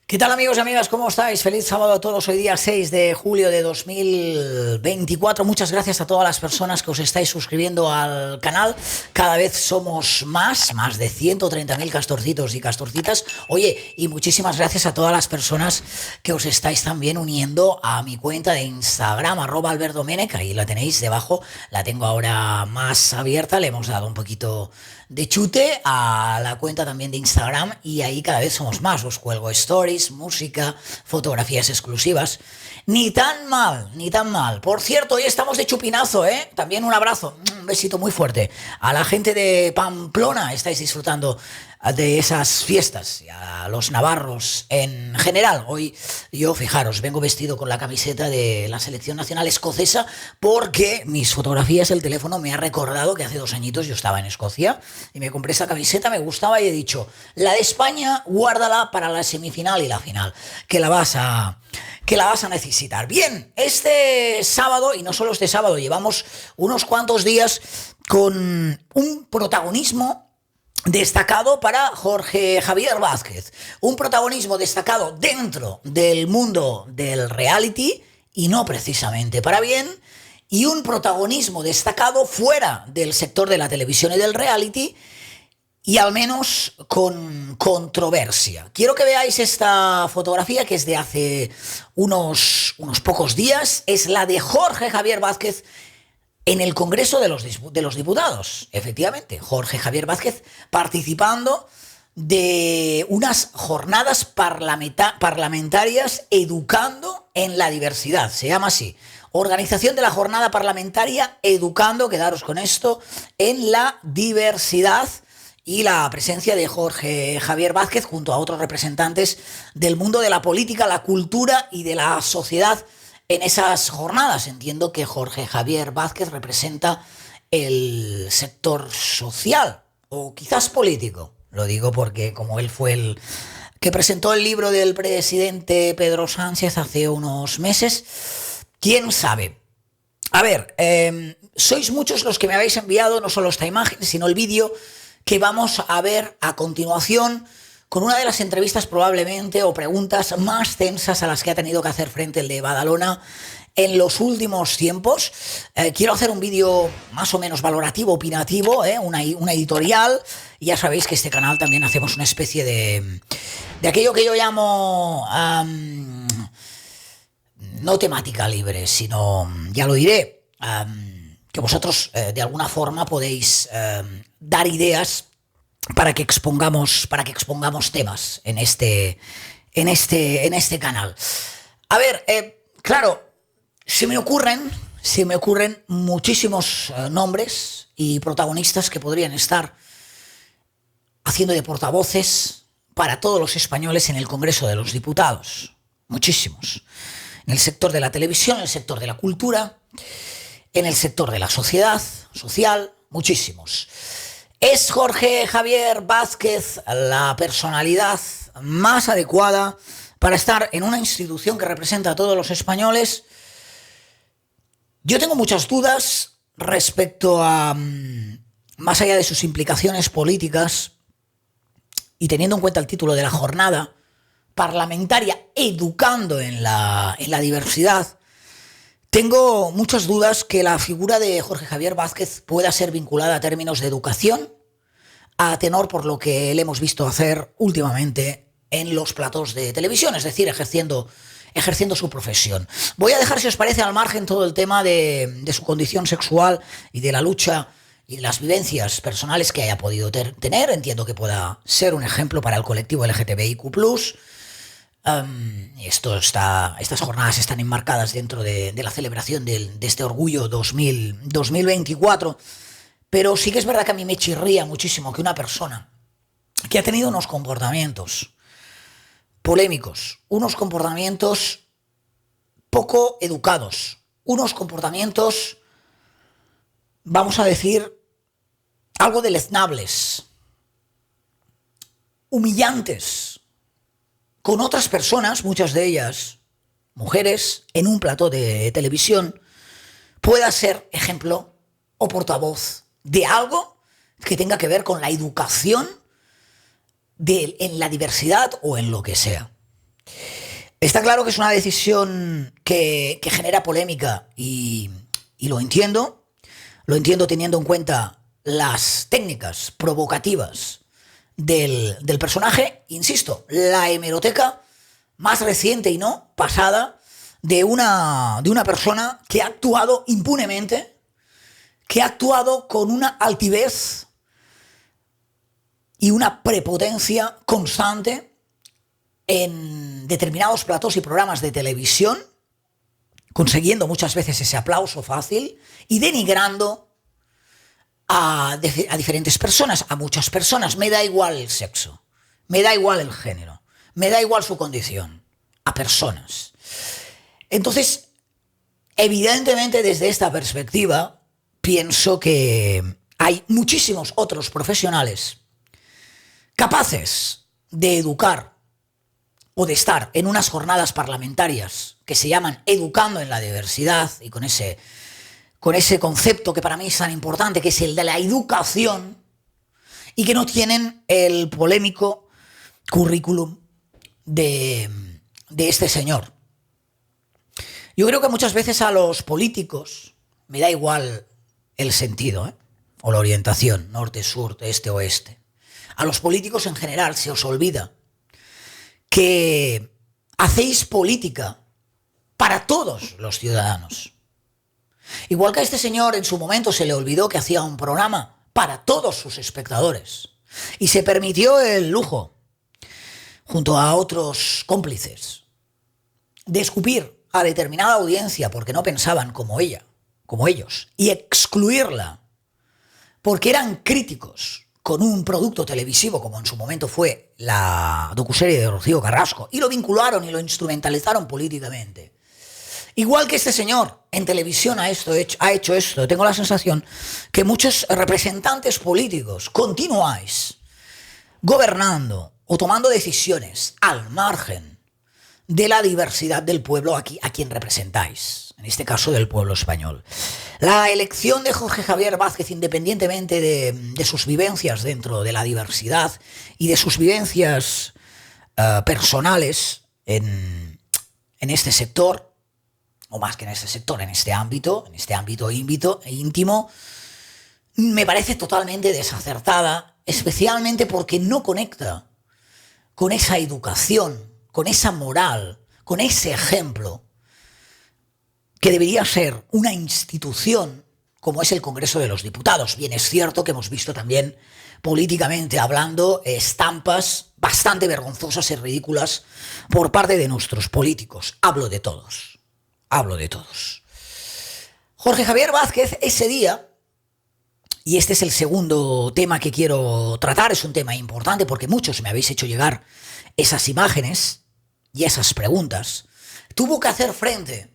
¿Qué tal amigos y amigas? ¿Cómo estáis? Feliz sábado a todos. Hoy día 6 de julio de 2024. Muchas gracias a todas las personas que os estáis suscribiendo al canal. Cada vez somos más de 130.000 castorcitos y castorcitas. Oye, y muchísimas gracias a todas las personas que os estáis también uniendo a mi cuenta de Instagram, @albertdomenech. Ahí la tenéis debajo. La tengo ahora más abierta. Le hemos dado un poquito de chute a la cuenta también de Instagram y ahí cada vez somos más. Os cuelgo stories, música, fotografías exclusivas. Ni tan mal, ni tan mal. Por cierto, hoy estamos de chupinazo, ¿eh? También un abrazo, un besito muy fuerte a la gente de Pamplona. Estáis disfrutando de esas fiestas y a los navarros en general. Hoy yo, fijaros, vengo vestido con la camiseta de la selección nacional escocesa porque mis fotografías, el teléfono me ha recordado que hace 2 añitos yo estaba en Escocia y me compré esa camiseta, me gustaba y he dicho, la de España guárdala para la semifinal y la final, que la vas a necesitar. Bien, este sábado, y no solo este sábado, llevamos unos cuantos días con un protagonismo destacado para Jorge Javier Vázquez, un protagonismo destacado dentro del mundo del reality y no precisamente para bien, y un protagonismo destacado fuera del sector de la televisión y del reality y al menos con controversia. Quiero que veáis esta fotografía que es de hace unos pocos días, es la de Jorge Javier Vázquez en el Congreso de los Diputados, efectivamente, Jorge Javier Vázquez participando de unas jornadas parlamentarias educando en la diversidad, se llama así. Organización de la jornada parlamentaria educando, quedaros con esto, en la diversidad y la presencia de Jorge Javier Vázquez junto a otros representantes del mundo de la política, la cultura y de la sociedad. En esas jornadas entiendo que Jorge Javier Vázquez representa el sector social o quizás político. Lo digo porque como él fue el que presentó el libro del presidente Pedro Sánchez hace unos meses, quién sabe. A ver, sois muchos los que me habéis enviado no solo esta imagen, sino el vídeo que vamos a ver a continuación, con una de las entrevistas probablemente o preguntas más tensas a las que ha tenido que hacer frente el de Badalona en los últimos tiempos. Quiero hacer un vídeo más o menos valorativo, opinativo, una editorial. Ya sabéis que este canal también hacemos una especie de aquello que yo llamo no temática libre, sino, ya lo diré, que vosotros de alguna forma podéis dar ideas para que expongamos temas en este canal. A ver, claro, se me ocurren muchísimos nombres y protagonistas que podrían estar haciendo de portavoces para todos los españoles en el Congreso de los Diputados. Muchísimos. En el sector de la televisión, en el sector de la cultura, en el sector de la sociedad, social, muchísimos. ¿Es Jorge Javier Vázquez la personalidad más adecuada para estar en una institución que representa a todos los españoles? Yo tengo muchas dudas respecto a, más allá de sus implicaciones políticas, y teniendo en cuenta el título de la jornada parlamentaria, educando en la diversidad, tengo muchas dudas que la figura de Jorge Javier Vázquez pueda ser vinculada a términos de educación, a tenor por lo que le hemos visto hacer últimamente en los platós de televisión, es decir, ejerciendo su profesión. Voy a dejar, si os parece, al margen todo el tema de su condición sexual y de la lucha y de las vivencias personales que haya podido tener. Entiendo que pueda ser un ejemplo para el colectivo LGTBIQ+. Estas jornadas están enmarcadas dentro de la celebración de este Orgullo 2024, pero sí que es verdad que a mí me chirría muchísimo que una persona que ha tenido unos comportamientos polémicos, unos comportamientos poco educados, unos comportamientos, vamos a decir, algo deleznables, humillantes, con otras personas, muchas de ellas mujeres, en un plató de televisión, pueda ser ejemplo o portavoz de algo que tenga que ver con la educación en la diversidad o en lo que sea. Está claro que es una decisión que genera polémica y lo entiendo. Lo entiendo teniendo en cuenta las técnicas provocativas del personaje. Insisto, la hemeroteca más reciente y no pasada de una persona que ha actuado impunemente, que ha actuado con una altivez y una prepotencia constante en determinados platós y programas de televisión, consiguiendo muchas veces ese aplauso fácil y denigrando a diferentes personas, a muchas personas. Me da igual el sexo, me da igual el género, me da igual su condición, a personas. Entonces, evidentemente desde esta perspectiva, pienso que hay muchísimos otros profesionales capaces de educar o de estar en unas jornadas parlamentarias que se llaman Educando en la Diversidad, y con ese concepto que para mí es tan importante, que es el de la educación, y que no tienen el polémico currículum de este señor. Yo creo que muchas veces a los políticos, me da igual el sentido, o la orientación, norte, sur, este, oeste, a los políticos en general se os olvida que hacéis política para todos los ciudadanos. Igual que a este señor en su momento se le olvidó que hacía un programa para todos sus espectadores y se permitió el lujo, junto a otros cómplices, de escupir a determinada audiencia porque no pensaban como ella, como ellos, y excluirla porque eran críticos con un producto televisivo como en su momento fue la docuserie de Rocío Carrasco, y lo vincularon y lo instrumentalizaron políticamente. Igual que este señor en televisión ha hecho esto, tengo la sensación que muchos representantes políticos continuáis gobernando o tomando decisiones al margen de la diversidad del pueblo a quien representáis, en este caso del pueblo español. La elección de Jorge Javier Vázquez, independientemente de sus vivencias dentro de la diversidad y de sus vivencias personales en este sector, o más que en este sector, en este ámbito íntimo, me parece totalmente desacertada, especialmente porque no conecta con esa educación, con esa moral, con ese ejemplo que debería ser una institución como es el Congreso de los Diputados. Bien, es cierto que hemos visto también, políticamente hablando, estampas bastante vergonzosas y ridículas por parte de nuestros políticos. Hablo de todos. Jorge Javier Vázquez ese día, y este es el segundo tema que quiero tratar, es un tema importante porque muchos me habéis hecho llegar esas imágenes y esas preguntas, tuvo que hacer frente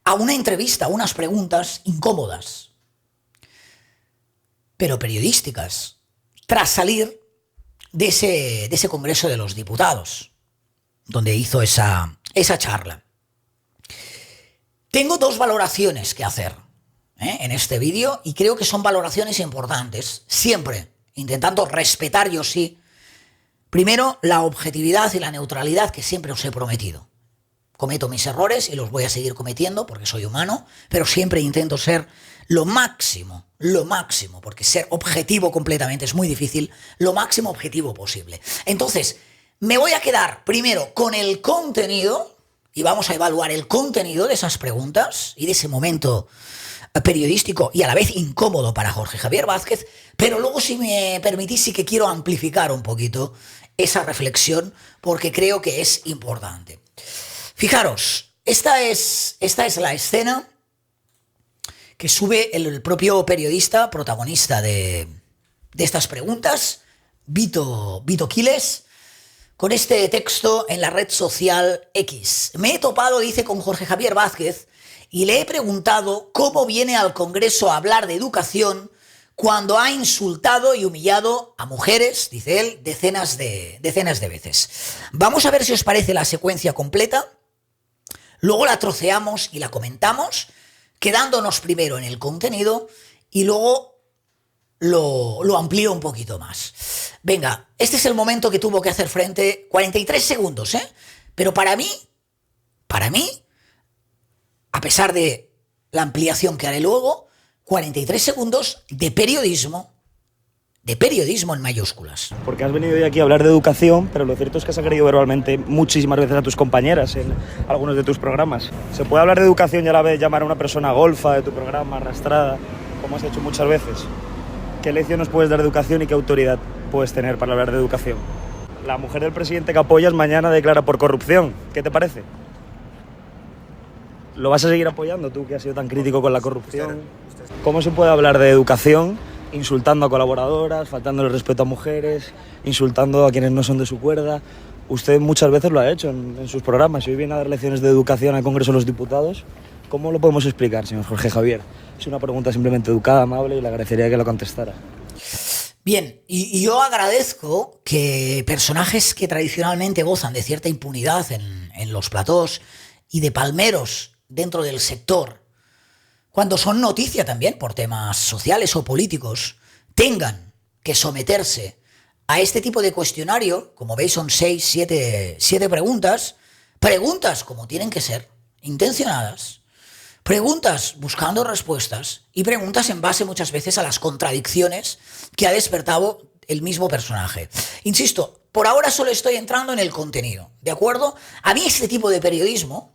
a una entrevista, a unas preguntas incómodas, pero periodísticas, tras salir de ese Congreso de los Diputados, donde hizo esa charla. Tengo dos valoraciones que hacer en este vídeo, y creo que son valoraciones importantes, siempre intentando respetar, yo sí, primero, la objetividad y la neutralidad que siempre os he prometido. Cometo mis errores y los voy a seguir cometiendo porque soy humano, pero siempre intento ser lo máximo, porque ser objetivo completamente es muy difícil, lo máximo objetivo posible. Entonces, me voy a quedar primero con el contenido y vamos a evaluar el contenido de esas preguntas y de ese momento periodístico y a la vez incómodo para Jorge Javier Vázquez, pero luego, si me permitís, sí que quiero amplificar un poquito esa reflexión porque creo que es importante. Fijaros, esta es la escena que sube el propio periodista protagonista de estas preguntas, Vito Quiles, con este texto en la red social X. Me he topado, dice, con Jorge Javier Vázquez y le he preguntado cómo viene al Congreso a hablar de educación cuando ha insultado y humillado a mujeres, dice él, decenas de veces. Vamos a ver si os parece la secuencia completa. Luego la troceamos y la comentamos, quedándonos primero en el contenido y luego lo amplío un poquito más. Venga, este es el momento que tuvo que hacer frente, 43 segundos, ¿eh? Pero para mí, a pesar de la ampliación que haré luego, 43 segundos de periodismo en mayúsculas. Porque has venido hoy aquí a hablar de educación, pero lo cierto es que has agredido verbalmente muchísimas veces a tus compañeras en algunos de tus programas. ¿Se puede hablar de educación y a la vez llamar a una persona golfa de tu programa, arrastrada, como has hecho muchas veces? ¿Qué lección nos puedes dar de educación y qué autoridad puedes tener para hablar de educación? La mujer del presidente que apoyas mañana declara por corrupción. ¿Qué te parece? ¿Lo vas a seguir apoyando tú, que has sido tan crítico con la corrupción? ¿Cómo se puede hablar de educación insultando a colaboradoras, faltando el respeto a mujeres, insultando a quienes no son de su cuerda? Usted muchas veces lo ha hecho en sus programas. Si hoy viene a dar lecciones de educación al Congreso de los Diputados, ¿cómo lo podemos explicar, señor Jorge Javier? Es una pregunta simplemente educada, amable, y le agradecería que lo contestara. Bien, y yo agradezco que personajes que tradicionalmente gozan de cierta impunidad en los platós y de palmeros dentro del sector, cuando son noticia también por temas sociales o políticos, tengan que someterse a este tipo de cuestionario. Como veis, son 7 preguntas como tienen que ser, intencionadas, preguntas buscando respuestas y preguntas en base muchas veces a las contradicciones que ha despertado el mismo personaje. Insisto, por ahora solo estoy entrando en el contenido, ¿de acuerdo? A mí este tipo de periodismo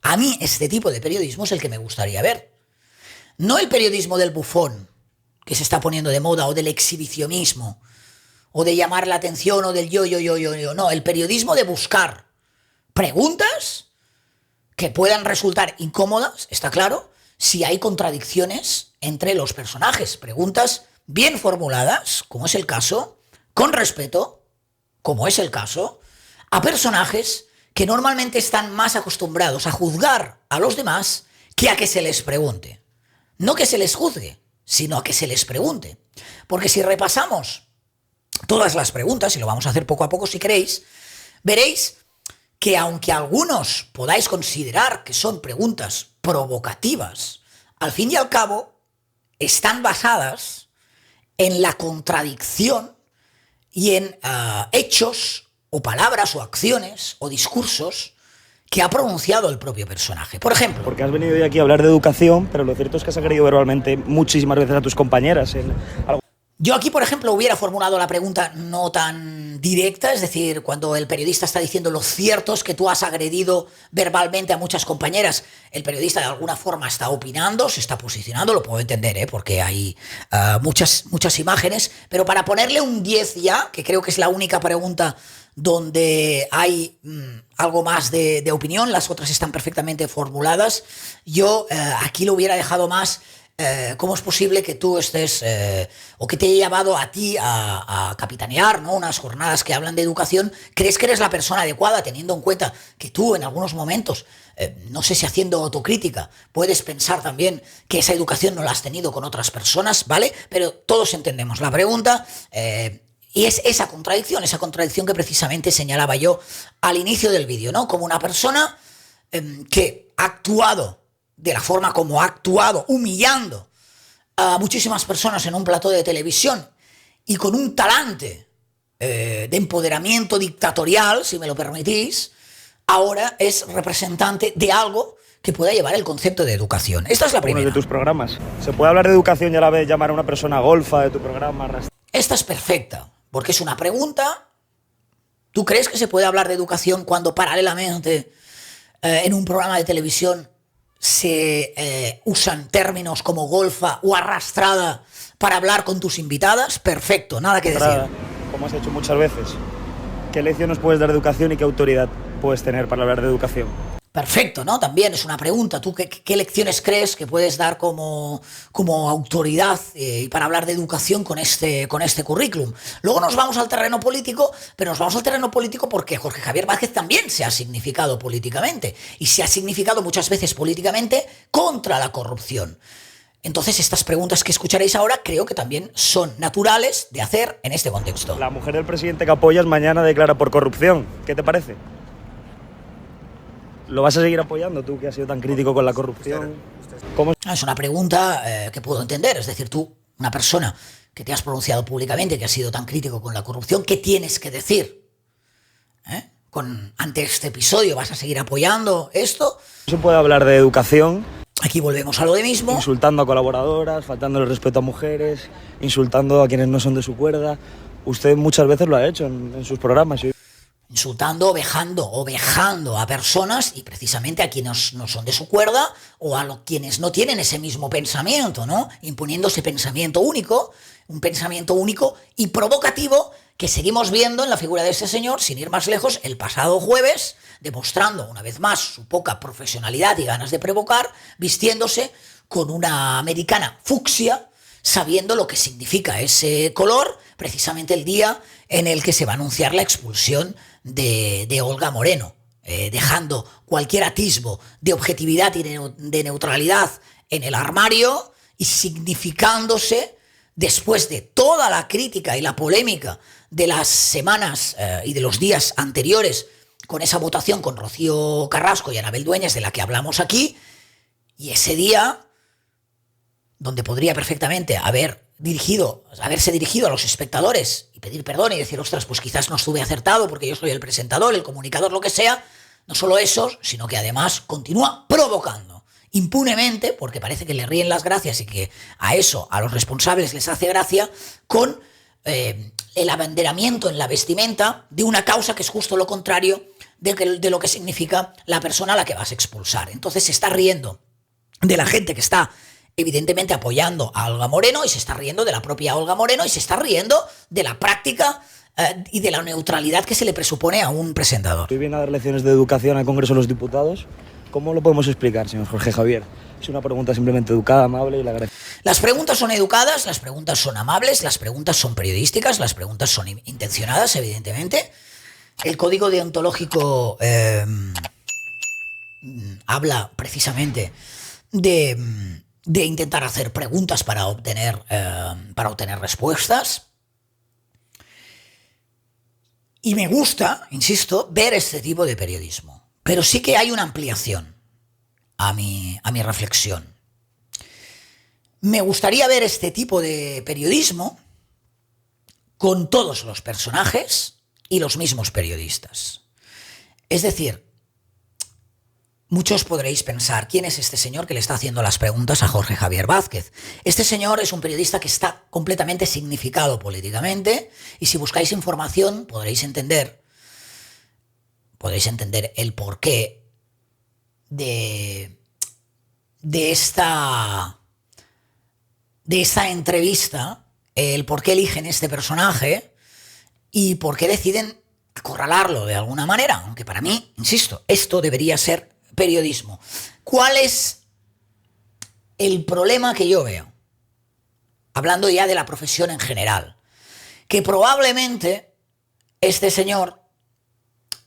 es el que me gustaría ver. No el periodismo del bufón, que se está poniendo de moda, o del exhibicionismo, o de llamar la atención, o del yo. No, el periodismo de buscar preguntas que puedan resultar incómodas, está claro, si hay contradicciones entre los personajes. Preguntas bien formuladas, como es el caso, con respeto, como es el caso, a personajes que normalmente están más acostumbrados a juzgar a los demás que a que se les pregunte. No que se les juzgue, sino a que se les pregunte. Porque si repasamos todas las preguntas, y lo vamos a hacer poco a poco si queréis, veréis que aunque algunos podáis considerar que son preguntas provocativas, al fin y al cabo están basadas en la contradicción y en hechos o palabras o acciones o discursos que ha pronunciado el propio personaje. Por ejemplo... Porque has venido hoy aquí a hablar de educación, pero lo cierto es que has agredido verbalmente muchísimas veces a tus compañeras en algo. Yo aquí, por ejemplo, hubiera formulado la pregunta no tan directa, es decir, cuando el periodista está diciendo lo cierto es que tú has agredido verbalmente a muchas compañeras, el periodista de alguna forma está opinando, se está posicionando, lo puedo entender, porque hay muchas imágenes, pero para ponerle un 10 ya, que creo que es la única pregunta donde hay algo más de opinión, las otras están perfectamente formuladas, yo aquí lo hubiera dejado más... ¿Cómo es posible que tú estés, o que te haya llevado a ti a capitanear, ¿no?, unas jornadas que hablan de educación? ¿Crees que eres la persona adecuada, teniendo en cuenta que tú en algunos momentos, no sé si haciendo autocrítica, puedes pensar también que esa educación no la has tenido con otras personas, ¿vale? Pero todos entendemos la pregunta, y es esa contradicción que precisamente señalaba yo al inicio del vídeo, ¿no? Como una persona que ha actuado de la forma como ha actuado, humillando a muchísimas personas en un plató de televisión y con un talante de empoderamiento dictatorial, si me lo permitís, ahora es representante de algo que pueda llevar el concepto de educación. Esta es la primera. De tus programas. ¿Se puede hablar de educación y a la vez llamar a una persona golfa de tu programa? Esta es perfecta, porque es una pregunta. ¿Tú crees que se puede hablar de educación cuando paralelamente en un programa de televisión se usan términos como golfa o arrastrada para hablar con tus invitadas? Perfecto, nada que decir. Como has hecho muchas veces. ¿Qué lección nos puedes dar de educación y qué autoridad puedes tener para hablar de educación? Perfecto, ¿no? También es una pregunta. ¿Tú qué lecciones crees que puedes dar como autoridad para hablar de educación con este currículum? Luego nos vamos al terreno político, pero nos vamos al terreno político porque Jorge Javier Vázquez también se ha significado políticamente, y se ha significado muchas veces políticamente contra la corrupción. Entonces, estas preguntas que escucharéis ahora creo que también son naturales de hacer en este contexto. La mujer del presidente que apoyas mañana declara por corrupción. ¿Qué te parece? ¿Lo vas a seguir apoyando tú, que has sido tan crítico con la corrupción? ¿Cómo? Es una pregunta que puedo entender. Es decir, tú una persona que te has pronunciado públicamente, que has sido tan crítico con la corrupción, ¿qué tienes que decir? Ante este episodio, ¿vas a seguir apoyando esto? No se puede hablar de educación. Aquí volvemos a lo de mismo. Insultando a colaboradoras, faltando el respeto a mujeres, insultando a quienes no son de su cuerda. Usted muchas veces lo ha hecho en sus programas. Insultando, ovejando a personas y precisamente a quienes no son de su cuerda o a quienes no tienen ese mismo pensamiento, ¿no? Imponiendo ese pensamiento único, un pensamiento único y provocativo que seguimos viendo en la figura de este señor, sin ir más lejos, el pasado jueves, demostrando una vez más su poca profesionalidad y ganas de provocar, vistiéndose con una americana fucsia, sabiendo lo que significa ese color, precisamente el día en el que se va a anunciar la expulsión de Olga Moreno, dejando cualquier atisbo de objetividad y de neutralidad en el armario y significándose, después de toda la crítica y la polémica de las semanas y de los días anteriores con esa votación con Rocío Carrasco y Anabel Dueñas de la que hablamos aquí, y ese día donde podría perfectamente haberse dirigido a los espectadores y pedir perdón y decir, ostras, pues quizás no estuve acertado porque yo soy el presentador, el comunicador, lo que sea. No solo eso, sino que además continúa provocando impunemente, porque parece que le ríen las gracias y que a los responsables les hace gracia, con el abanderamiento en la vestimenta de una causa que es justo lo contrario de lo que significa la persona a la que vas a expulsar. Entonces se está riendo de la gente que está evidentemente apoyando a Olga Moreno y se está riendo de la propia Olga Moreno y se está riendo de la práctica y de la neutralidad que se le presupone a un presentador. Hoy viene a dar lecciones de educación al Congreso de los Diputados. ¿Cómo lo podemos explicar, señor Jorge Javier? Es una pregunta simplemente educada, amable y le agradezco. Las preguntas son educadas, las preguntas son amables, las preguntas son periodísticas, las preguntas son intencionadas, evidentemente. El código deontológico habla precisamente de intentar hacer preguntas para obtener respuestas. Y me gusta, insisto, ver este tipo de periodismo. Pero sí que hay una ampliación a mi reflexión. Me gustaría ver este tipo de periodismo con todos los personajes y los mismos periodistas. Es decir, muchos podréis pensar, ¿quién es este señor que le está haciendo las preguntas a Jorge Javier Vázquez? Este señor es un periodista que está completamente significado políticamente y si buscáis información podréis entender el porqué de esta entrevista, el por qué eligen este personaje y por qué deciden acorralarlo de alguna manera, aunque para mí, insisto, esto debería ser periodismo. ¿Cuál es el problema que yo veo? Hablando ya de la profesión en general, que probablemente este señor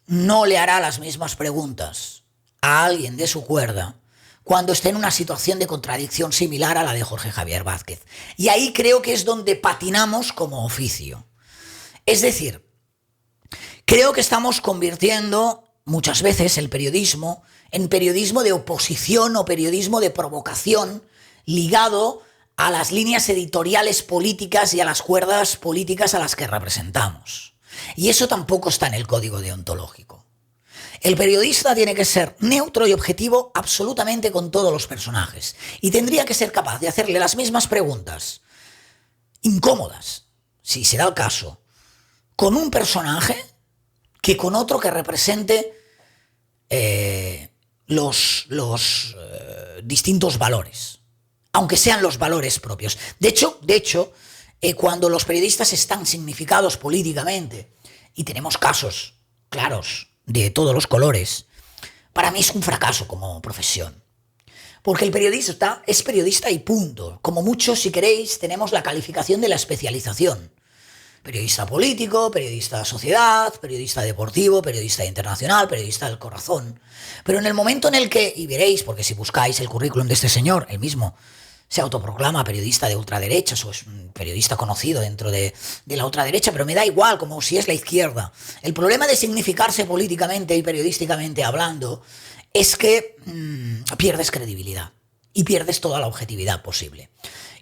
no le hará las mismas preguntas a alguien de su cuerda cuando esté en una situación de contradicción similar a la de Jorge Javier Vázquez. Y ahí creo que es donde patinamos como oficio. Es decir, creo que estamos convirtiendo muchas veces el periodismo en periodismo de oposición o periodismo de provocación ligado a las líneas editoriales políticas y a las cuerdas políticas a las que representamos. Y eso tampoco está en el código deontológico. El periodista tiene que ser neutro y objetivo absolutamente con todos los personajes y tendría que ser capaz de hacerle las mismas preguntas incómodas, si se da el caso, con un personaje que con otro que represente los distintos valores, aunque sean los valores propios. De hecho, cuando los periodistas están significados políticamente, y tenemos casos claros de todos los colores, para mí es un fracaso como profesión. Porque el periodista es periodista y punto. Como muchos, si queréis, tenemos la calificación de la especialización. Periodista político, periodista de sociedad, periodista deportivo, periodista internacional, periodista del corazón. Pero en el momento en el que, y veréis, porque si buscáis el currículum de este señor, él mismo se autoproclama periodista de ultraderechas o es un periodista conocido dentro de la ultraderecha, pero me da igual, como si es la izquierda. El problema de significarse políticamente y periodísticamente hablando es que pierdes credibilidad y pierdes toda la objetividad posible.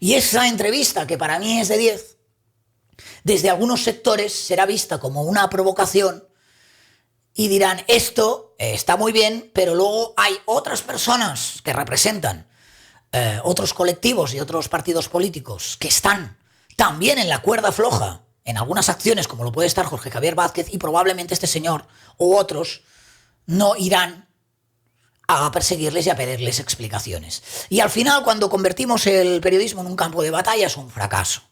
Y esa entrevista, que para mí es de 10, desde algunos sectores será vista como una provocación y dirán, esto está muy bien, pero luego hay otras personas que representan otros colectivos y otros partidos políticos que están también en la cuerda floja en algunas acciones, como lo puede estar Jorge Javier Vázquez, y probablemente este señor u otros no irán a perseguirles y a pedirles explicaciones. Y al final, cuando convertimos el periodismo en un campo de batalla, es un fracaso.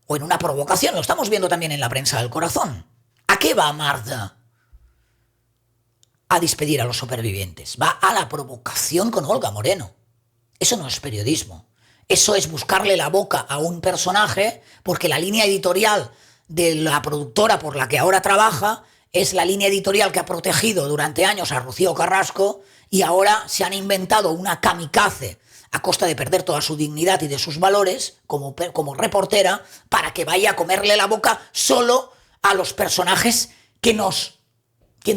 O en una provocación, lo estamos viendo también en la prensa del corazón. ¿A qué va Marta? A despedir a los supervivientes. Va a la provocación con Olga Moreno. Eso no es periodismo. Eso es buscarle la boca a un personaje, porque la línea editorial de la productora por la que ahora trabaja es la línea editorial que ha protegido durante años a Rocío Carrasco, y ahora se han inventado una kamikaze a costa de perder toda su dignidad y de sus valores como reportera, para que vaya a comerle la boca solo a los personajes que no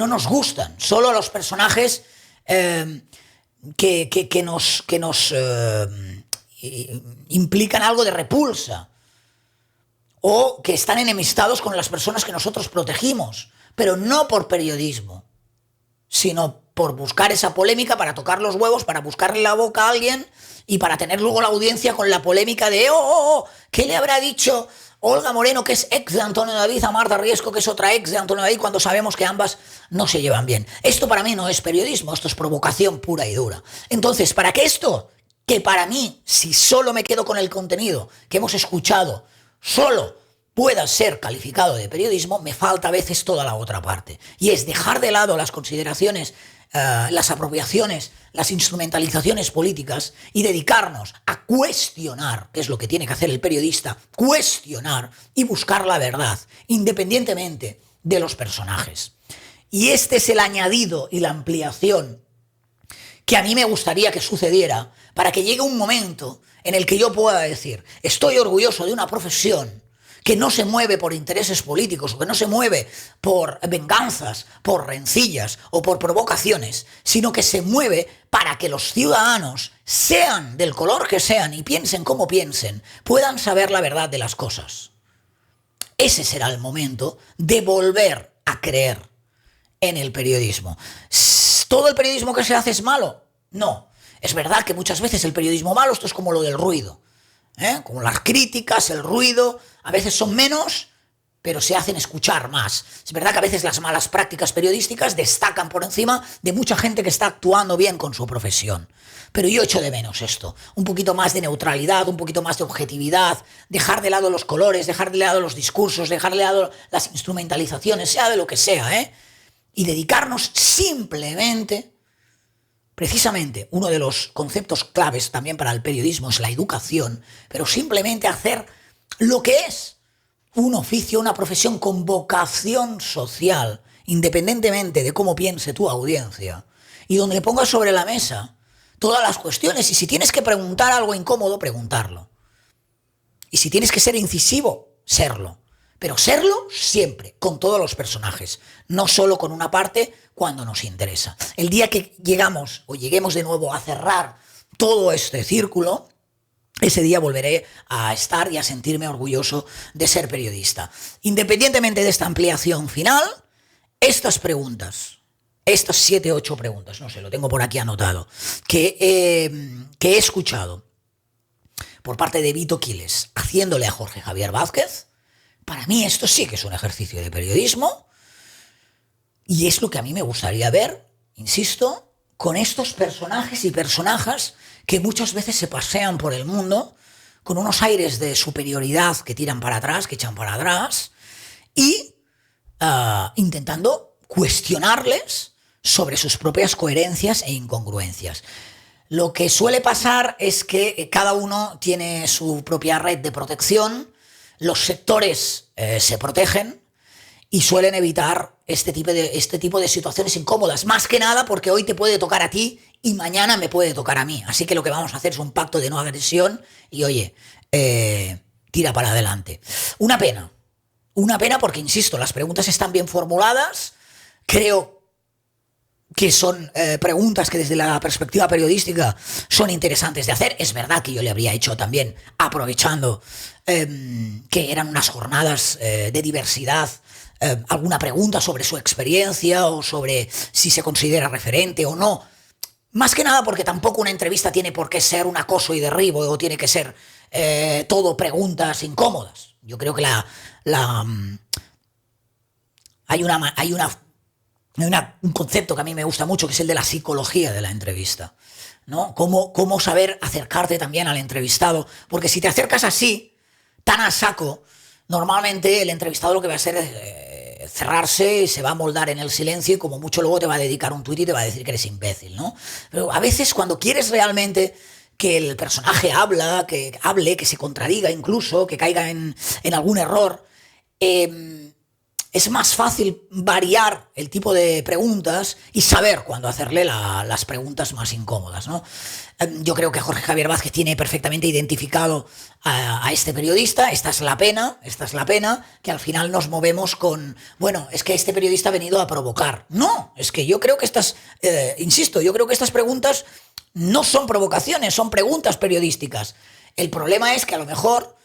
nos gustan, solo a los personajes que nos implican algo de repulsa, o que están enemistados con las personas que nosotros protegimos, pero no por periodismo, sino por buscar esa polémica, para tocar los huevos, para buscarle la boca a alguien y para tener luego la audiencia con la polémica de ¿qué le habrá dicho Olga Moreno, que es ex de Antonio David, a Marta Riesco, que es otra ex de Antonio David, cuando sabemos que ambas no se llevan bien? Esto para mí no es periodismo, esto es provocación pura y dura. Entonces, ¿para qué esto? Que para mí, si solo me quedo con el contenido que hemos escuchado, solo pueda ser calificado de periodismo, me falta a veces toda la otra parte. Y es dejar de lado las consideraciones, las apropiaciones, las instrumentalizaciones políticas, y dedicarnos a cuestionar, que es lo que tiene que hacer el periodista, cuestionar y buscar la verdad, independientemente de los personajes. Y este es el añadido y la ampliación que a mí me gustaría que sucediera, para que llegue un momento en el que yo pueda decir, estoy orgulloso de una profesión que no se mueve por intereses políticos, o que no se mueve por venganzas, por rencillas o por provocaciones, sino que se mueve para que los ciudadanos, sean del color que sean y piensen como piensen, puedan saber la verdad de las cosas. Ese será el momento de volver a creer en el periodismo. ¿Todo el periodismo que se hace es malo? No. Es verdad que muchas veces el periodismo malo, esto es como lo del ruido, como las críticas, el ruido, a veces son menos, pero se hacen escuchar más. Es verdad que a veces las malas prácticas periodísticas destacan por encima de mucha gente que está actuando bien con su profesión. Pero yo echo de menos esto, un poquito más de neutralidad, un poquito más de objetividad, dejar de lado los colores, dejar de lado los discursos, dejar de lado las instrumentalizaciones, sea de lo que sea, y dedicarnos simplemente. Precisamente uno de los conceptos claves también para el periodismo es la educación, pero simplemente hacer lo que es un oficio, una profesión con vocación social, independientemente de cómo piense tu audiencia, y donde le pongas sobre la mesa todas las cuestiones, y si tienes que preguntar algo incómodo, preguntarlo. Y si tienes que ser incisivo, serlo. Pero serlo siempre, con todos los personajes, no solo con una parte cuando nos interesa. El día que lleguemos de nuevo a cerrar todo este círculo, ese día volveré a estar y a sentirme orgulloso de ser periodista. Independientemente de esta ampliación final, estas preguntas, estas 7, 8 preguntas, no sé, lo tengo por aquí anotado, que he escuchado por parte de Vito Quiles haciéndole a Jorge Javier Vázquez, para mí esto sí que es un ejercicio de periodismo, y es lo que a mí me gustaría ver, insisto, con estos personajes y personajes que muchas veces se pasean por el mundo con unos aires de superioridad que tiran para atrás, que echan para atrás, y intentando cuestionarles sobre sus propias coherencias e incongruencias. Lo que suele pasar es que cada uno tiene su propia red de protección, los sectores se protegen y suelen evitar este tipo de situaciones incómodas, más que nada porque hoy te puede tocar a ti y mañana me puede tocar a mí. Así que lo que vamos a hacer es un pacto de no agresión y, oye, tira para adelante. Una pena porque, insisto, las preguntas están bien formuladas, creo que son preguntas que desde la perspectiva periodística son interesantes de hacer. Es verdad que yo le habría hecho también, aprovechando que eran unas jornadas de diversidad, alguna pregunta sobre su experiencia o sobre si se considera referente o no. Más que nada porque tampoco una entrevista tiene por qué ser un acoso y derribo o tiene que ser todo preguntas incómodas. Yo creo que hay un concepto que a mí me gusta mucho, que es el de la psicología de la entrevista, ¿no? Cómo saber acercarte también al entrevistado, porque si te acercas así, tan a saco, normalmente el entrevistado lo que va a hacer es cerrarse, se va a moldar en el silencio y como mucho luego te va a dedicar un tuit y te va a decir que eres imbécil, ¿no? Pero a veces cuando quieres realmente que el personaje hable, que se contradiga incluso, que caiga en algún error, es más fácil variar el tipo de preguntas y saber cuándo hacerle las preguntas más incómodas, ¿no? Yo creo que Jorge Javier Vázquez tiene perfectamente identificado a este periodista. Esta es la pena, que al final nos movemos con, bueno, es que este periodista ha venido a provocar. No, es que yo creo que yo creo que estas preguntas no son provocaciones, son preguntas periodísticas. El problema es que a lo mejor,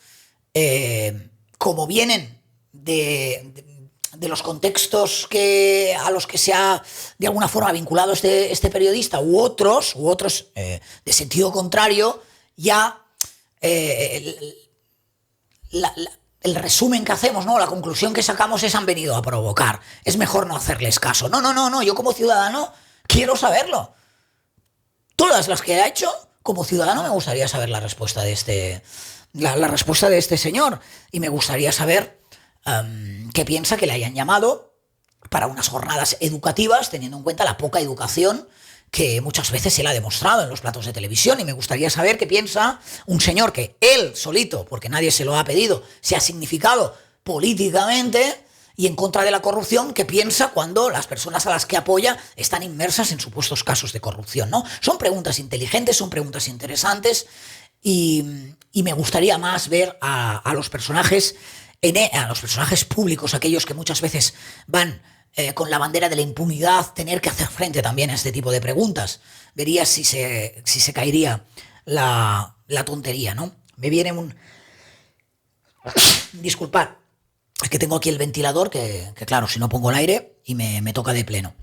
como vienen de los contextos a los que se ha de alguna forma vinculado este periodista u otros de sentido contrario, ya el resumen que hacemos, ¿no? La conclusión que sacamos es: han venido a provocar, es mejor no hacerles caso. No, yo como ciudadano quiero saberlo. Todas las que ha hecho, como ciudadano me gustaría saber la respuesta de este señor, y me gustaría saber qué piensa que le hayan llamado para unas jornadas educativas, teniendo en cuenta la poca educación que muchas veces se le ha demostrado en los platos de televisión. Y me gustaría saber qué piensa un señor que él solito, porque nadie se lo ha pedido, se ha significado políticamente y en contra de la corrupción, qué piensa cuando las personas a las que apoya están inmersas en supuestos casos de corrupción, ¿no? Son preguntas inteligentes, son preguntas interesantes, y me gustaría más ver a los personajes públicos, aquellos que muchas veces van con la bandera de la impunidad, tener que hacer frente también a este tipo de preguntas. Vería si se caería la tontería, ¿no? Me viene Disculpad, es que tengo aquí el ventilador que claro, si no pongo el aire y me toca de pleno.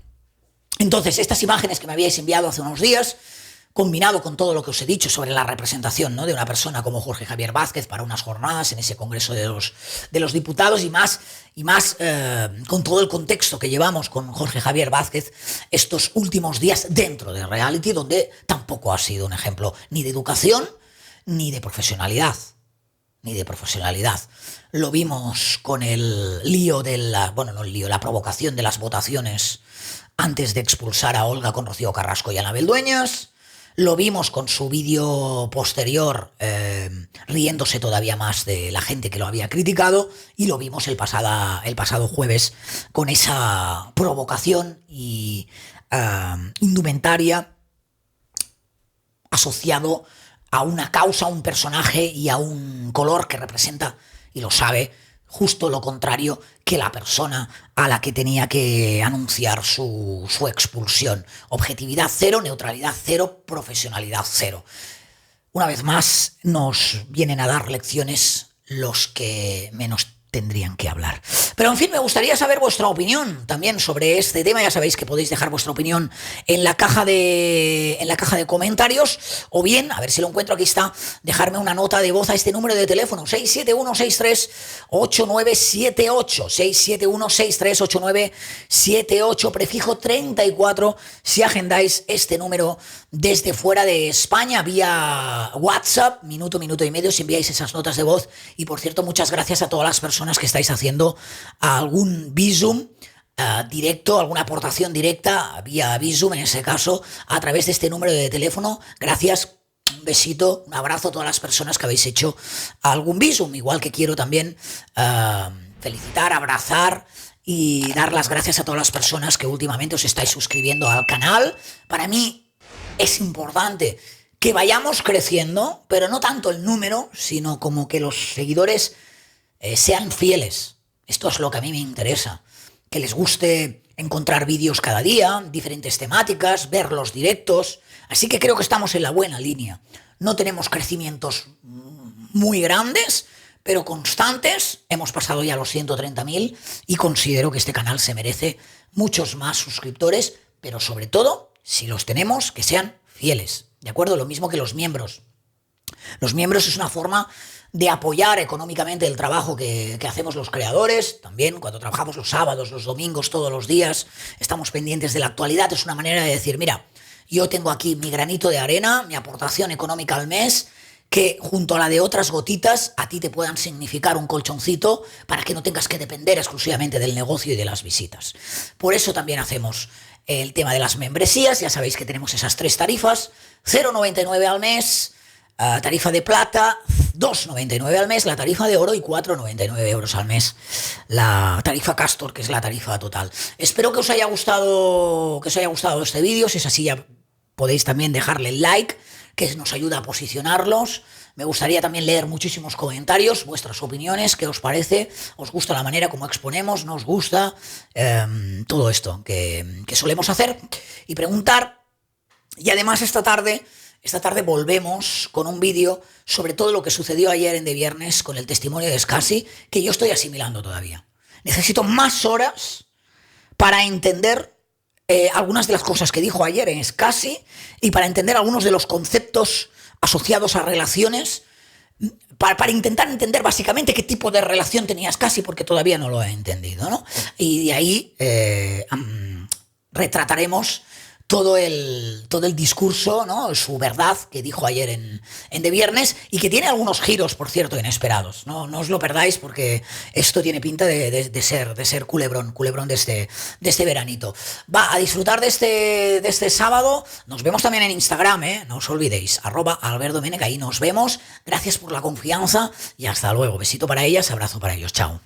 Entonces, estas imágenes que me habíais enviado hace unos días, combinado con todo lo que os he dicho sobre la representación, ¿no?, de una persona como Jorge Javier Vázquez para unas jornadas en ese Congreso de los Diputados, y más con todo el contexto que llevamos con Jorge Javier Vázquez estos últimos días dentro de Reality, donde tampoco ha sido un ejemplo ni de educación ni de profesionalidad. Lo vimos con el lío la provocación de las votaciones antes de expulsar a Olga con Rocío Carrasco y Anabel Dueñas. Lo vimos con su vídeo posterior, riéndose todavía más de la gente que lo había criticado, y lo vimos el pasado jueves con esa provocación y indumentaria asociado a una causa, a un personaje y a un color que representa, y lo sabe, justo lo contrario que la persona a la que tenía que anunciar su expulsión. Objetividad cero, neutralidad cero, profesionalidad cero. Una vez más nos vienen a dar lecciones los que menos tendrían que hablar. Pero en fin, me gustaría saber vuestra opinión también sobre este tema. Ya sabéis que podéis dejar vuestra opinión en la caja de comentarios, o bien, a ver si lo encuentro, aquí está, dejarme una nota de voz a este número de teléfono: 671-63-8978, 671-63-8978, prefijo 34, si agendáis este número desde fuera de España, vía WhatsApp, minuto y medio, si enviáis esas notas de voz. Y por cierto, muchas gracias a todas las personas que estáis haciendo algún Bizum directo, alguna aportación directa vía Bizum, en ese caso, a través de este número de teléfono. Gracias, un besito, un abrazo a todas las personas que habéis hecho algún Bizum. Igual que quiero también felicitar, abrazar y dar las gracias a todas las personas que últimamente os estáis suscribiendo al canal. Para mí es importante que vayamos creciendo, pero no tanto el número, sino como que los seguidores sean fieles. Esto es lo que a mí me interesa. que les guste encontrar vídeos cada día, diferentes temáticas, ver los directos. Así que creo que estamos en la buena línea. No tenemos crecimientos muy grandes, pero constantes. Hemos pasado ya los 130.000 y considero que este canal se merece muchos más suscriptores, pero sobre todo, si los tenemos, que sean fieles. ¿De acuerdo? Lo mismo que los miembros. Los miembros es una forma de apoyar económicamente el trabajo que hacemos los creadores. También cuando trabajamos los sábados, los domingos, todos los días, estamos pendientes de la actualidad. Es una manera de decir, mira, yo tengo aquí mi granito de arena, mi aportación económica al mes, que junto a la de otras gotitas a ti te puedan significar un colchoncito para que no tengas que depender exclusivamente del negocio y de las visitas. Por eso también hacemos el tema de las membresías. Ya sabéis que tenemos esas 3 tarifas: 0,99 al mes, tarifa de plata, 2,99 al mes, la tarifa de oro, y 4,99 euros al mes la tarifa Castor, que es la tarifa total. Espero que os haya gustado este vídeo. Si es así, ya podéis también dejarle el like, que nos ayuda a posicionarlos. Me gustaría también leer muchísimos comentarios, vuestras opiniones, qué os parece, os gusta la manera como exponemos, no os gusta, todo esto que solemos hacer y preguntar. Y además esta tarde volvemos con un vídeo sobre todo lo que sucedió ayer en De Viernes con el testimonio de Scassi, que yo estoy asimilando todavía. Necesito más horas para entender algunas de las cosas que dijo ayer en Scassi y para entender algunos de los conceptos asociados a relaciones, para intentar entender básicamente qué tipo de relación tenía Scassi, porque todavía no lo he entendido, ¿no? Y de ahí retrataremos todo el discurso, ¿no? Su verdad que dijo ayer en De Viernes, y que tiene algunos giros, por cierto, inesperados. No os lo perdáis, porque esto tiene pinta de ser culebrón de este veranito. Va a disfrutar de este sábado. Nos vemos también en Instagram, no os olvidéis, @albertdomenech, ahí nos vemos. Gracias por la confianza y hasta luego. Besito para ellas, abrazo para ellos. Chao.